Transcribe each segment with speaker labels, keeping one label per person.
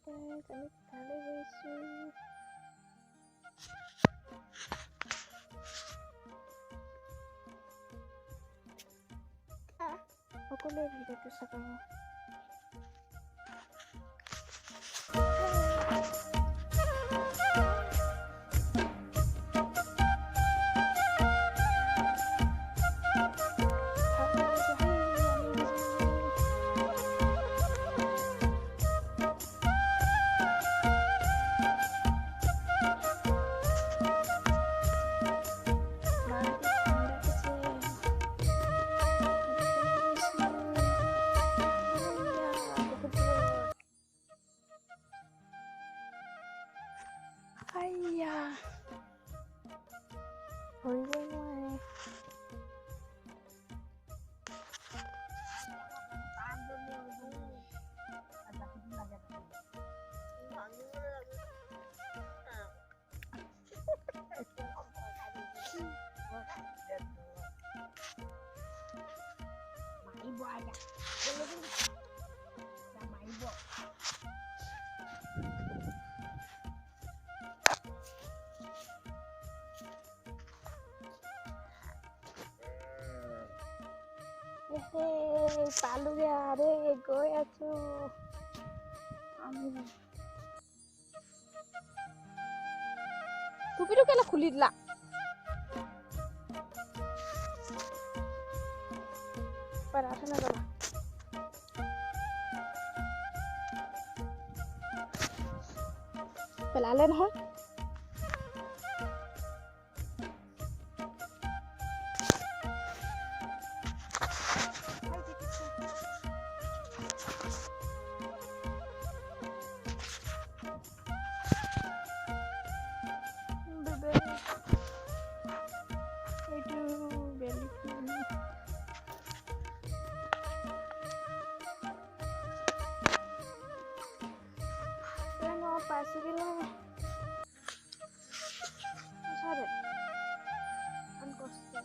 Speaker 1: kami kali besu. Aku lihat video itu sekarang. Ayah, ôi quên ngoài.
Speaker 2: Ibu aja. Sama ibu.
Speaker 1: Palu ya re goy aছো আমি টুপিটো কেলে খুলি দিলা পৰাঠা না যাবা পেলালে নহয় Pasigila sare an koste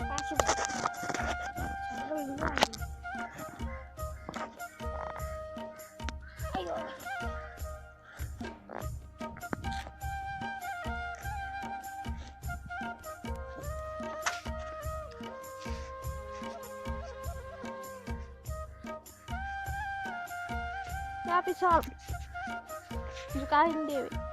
Speaker 1: pasigila sare ini ayo ya pisau sukain dewi